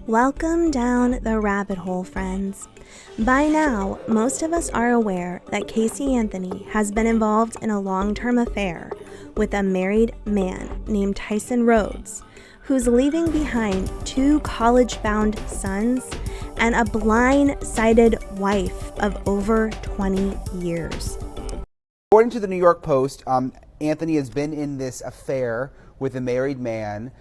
Welcome down the rabbit hole, friends. By now, most of us are aware that Casey Anthony has been involved in a long-term affair with a married man named Tyson Rhodes, who's leaving behind 2 college-bound sons and a blind-sided wife of over 20 years. According to the New York Post, Anthony has been in this affair with a married man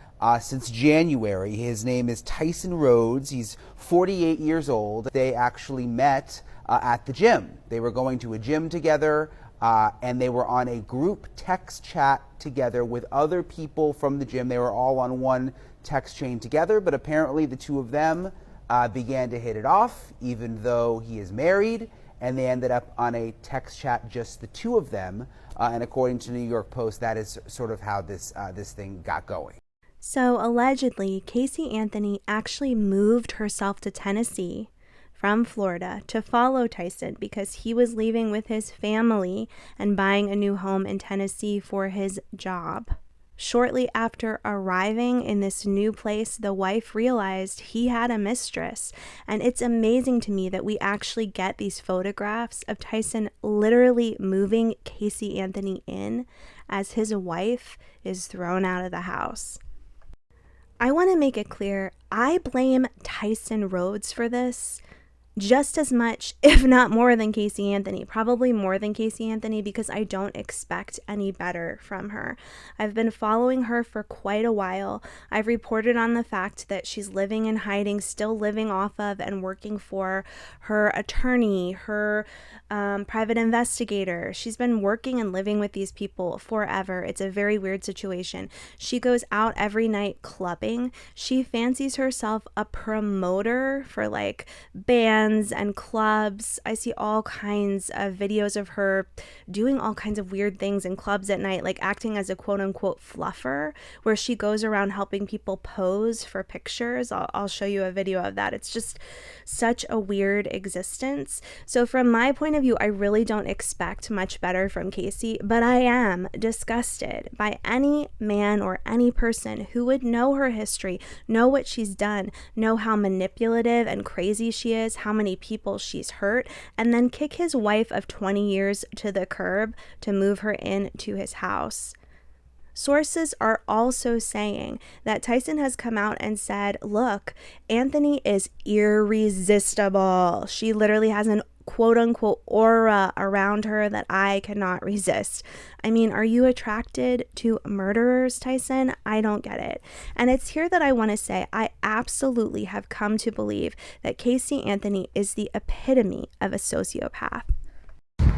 since January. His name is Tyson Rhodes. He's 48 years old. They actually met at the gym. They were going to a gym together, and they were on a group text chat together with other people from the gym. They were all on one text chain together, but apparently the two of them began to hit it off, even though he is married, and they ended up on a text chat, just the two of them. And according to the New York Post, that is sort of how this thing got going. So allegedly, Casey Anthony actually moved herself to Tennessee from Florida to follow Tyson because he was leaving with his family and buying a new home in Tennessee for his job. Shortly after arriving in this new place, the wife realized he had a mistress. And it's amazing to me that we actually get these photographs of Tyson literally moving Casey Anthony in as his wife is thrown out of the house. I want to make it clear, I blame Tyson Rhodes for this just as much, if not more than Casey Anthony, probably more than Casey Anthony, because I don't expect any better from her. I've been following her for quite a while. I've reported on the fact that she's living in hiding, still living off of and working for her attorney, her private investigator. She's been working and living with these people forever. It's a very weird situation. She goes out every night clubbing. She fancies herself a promoter for like bands and clubs. I see all kinds of videos of her doing all kinds of weird things in clubs at night, like acting as a quote-unquote fluffer, where she goes around helping people pose for pictures. I'll show you a video of that. It's just such a weird existence. So from my point of view, I really don't expect much better from Casey, but I am disgusted by any man or any person who would know her history, know what she's done, know how manipulative and crazy she is, how many people she's hurt, and then kick his wife of 20 years to the curb to move her into his house. Sources are also saying that Tyson has come out and said, look, Anthony is irresistible. She literally has an quote-unquote aura around her that I cannot resist. I mean, are you attracted to murderers, Tyson? I don't get it. And it's here that I want to say I absolutely have come to believe that Casey Anthony is the epitome of a sociopath.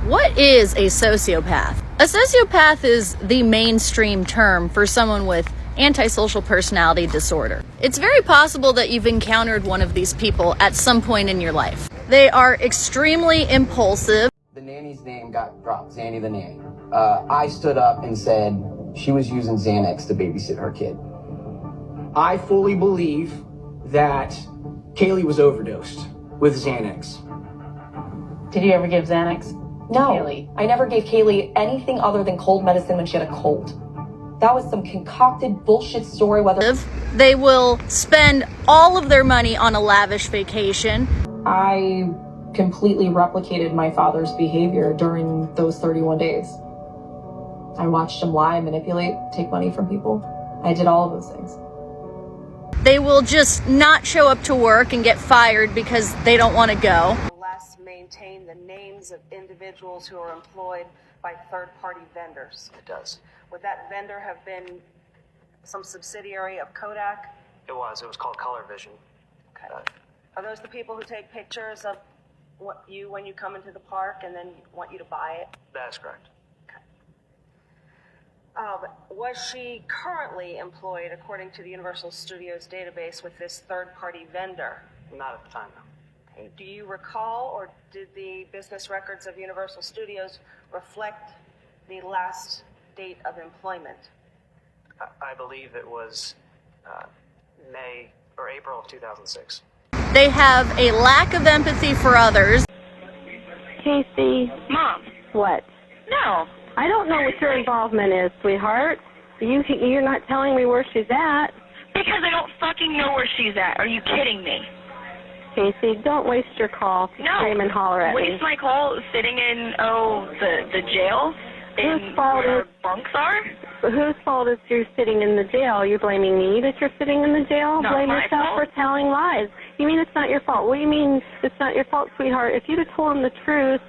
What is a sociopath? A sociopath is the mainstream term for someone with antisocial personality disorder. It's very possible that you've encountered one of these people at some point in your life. They are extremely impulsive. The nanny's name got dropped, Zanny the nanny. I stood up and said she was using Xanax to babysit her kid. I fully believe that Kaylee was overdosed with Xanax. Did you ever give Xanax? No, Kaylee? I never gave Kaylee anything other than cold medicine when she had a cold. That was some concocted bullshit story. They will spend all of their money on a lavish vacation. I completely replicated my father's behavior during those 31 days. I watched him lie, manipulate, take money from people. I did all of those things. They will just not show up to work and get fired because they don't want to go. Maintain the names of individuals who are employed by third-party vendors. It does. Would that vendor have been some subsidiary of Kodak? It was called Color Vision. Okay. Are those the people who take pictures of when you come into the park and then want you to buy it? That is correct. Okay. Was she currently employed, according to the Universal Studios database, with this third-party vendor? Not at the time, no. Okay. Do you recall, or did the business records of Universal Studios reflect the last date of employment? I believe it was May or April of 2006. They have a lack of empathy for others. Casey. Mom. What? No. I don't know what your involvement is, sweetheart. You're not telling me where she's at. Because I don't fucking know where she's at. Are you kidding me? Casey, don't waste your call to scream and holler at me. Waste my call sitting in, the jail? Whose fault is bunks are? Whose fault is you're sitting in the jail? You're blaming me that you're sitting in the jail? Not Blame my yourself fault. for telling lies. You mean it's not your fault? What do you mean it's not your fault, sweetheart? If you'd have told them the truth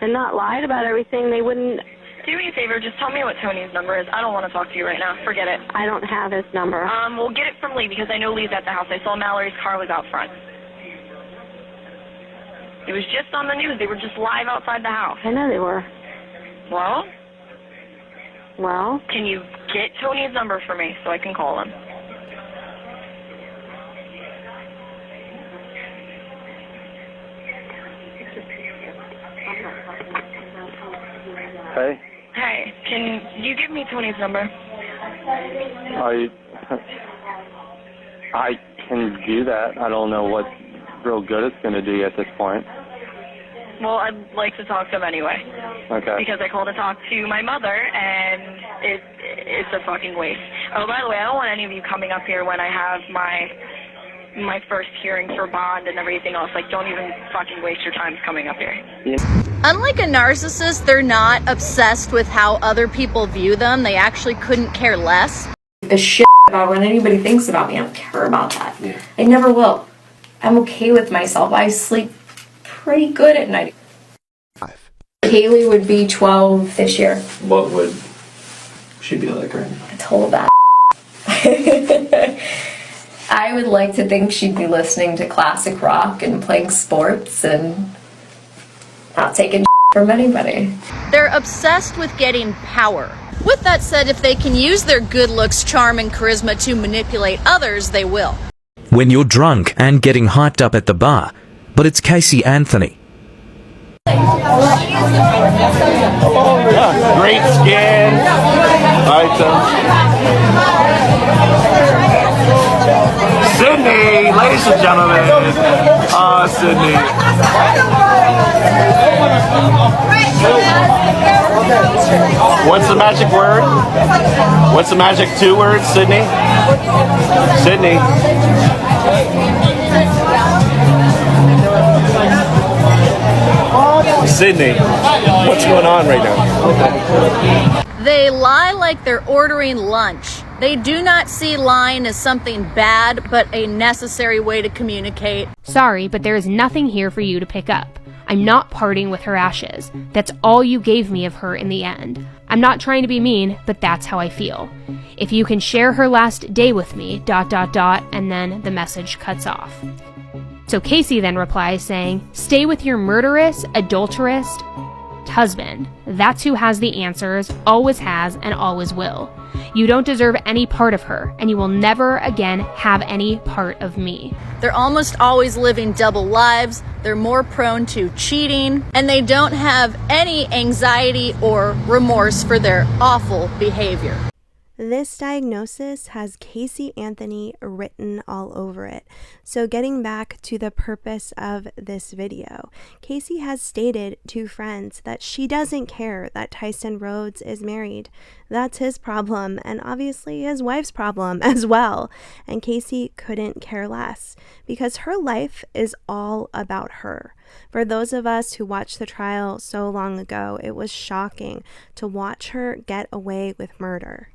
and not lied about everything, they wouldn't. Do me a favor, just tell me what Tony's number is. I don't want to talk to you right now. Forget it. I don't have his number. We'll get it from Lee because I know Lee's at the house. I saw Mallory's car was out front. It was just on the news. They were just live outside the house. I know they were. Well, Well, can you get Tony's number for me so I can call him? Hey, Hey, can you give me Tony's number? I can do that. I don't know what real good it's going to do you at this point. Well, I'd like to talk to him anyway. Okay. Because I called to talk to my mother, and it's a fucking waste. Oh, by the way, I don't want any of you coming up here when I have my first hearing for bond and everything else. Like, don't even fucking waste your time coming up here. Unlike a narcissist, they're not obsessed with how other people view them. They actually couldn't care less. The shit about what anybody thinks about me. I don't care about that. Yeah. I never will. I'm okay with myself. I sleep pretty good at night. Haley would be 12 this year. What would she be like right now? A total bad. I would like to think she'd be listening to classic rock and playing sports and not taking from anybody. They're obsessed with getting power. With that said, if they can use their good looks, charm, and charisma to manipulate others, they will. When you're drunk and getting hyped up at the bar, but it's Casey Anthony. Great skin. Sydney, ladies and gentlemen. Sydney. What's the magic word? What's the magic 2 words, Sydney? Sydney. Sydney, what's going on right now? They lie like they're ordering lunch. They do not see lying as something bad, but a necessary way to communicate. Sorry, but there is nothing here for you to pick up. I'm not parting with her ashes. That's all you gave me of her in the end. I'm not trying to be mean, but that's how I feel. If you can share her last day with me, ... and then the message cuts off. So Casey then replies saying, stay with your murderous, adulterous husband. That's who has the answers, always has, and always will. You don't deserve any part of her, and you will never again have any part of me. They're almost always living double lives, they're more prone to cheating, and they don't have any anxiety or remorse for their awful behavior. This diagnosis has Casey Anthony written all over it. So getting back to the purpose of this video, Casey has stated to friends that she doesn't care that Tyson Rhodes is married. That's his problem, and obviously his wife's problem as well. And Casey couldn't care less because her life is all about her. For those of us who watched the trial so long ago, it was shocking to watch her get away with murder.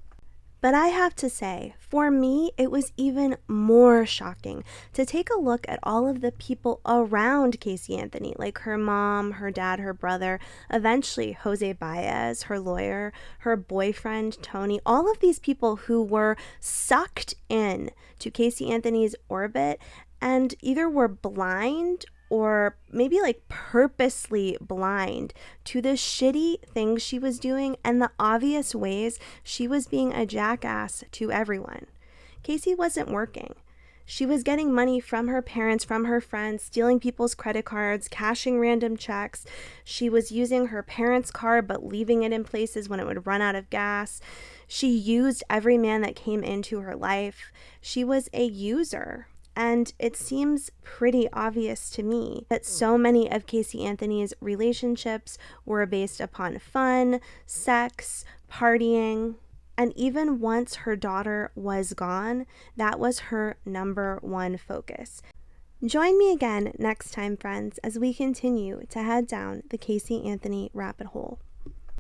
But I have to say, for me, it was even more shocking to take a look at all of the people around Casey Anthony, like her mom, her dad, her brother, eventually Jose Baez, her lawyer, her boyfriend, Tony, all of these people who were sucked in to Casey Anthony's orbit and either were blind or maybe like purposely blind to the shitty things she was doing and the obvious ways she was being a jackass to everyone. Casey wasn't working. She was getting money from her parents, from her friends, stealing people's credit cards, cashing random checks. She was using her parents' car but leaving it in places when it would run out of gas. She used every man that came into her life. She was a user. And it seems pretty obvious to me that so many of Casey Anthony's relationships were based upon fun, sex, partying. And even once her daughter was gone, that was her number one focus. Join me again next time, friends, as we continue to head down the Casey Anthony rabbit hole.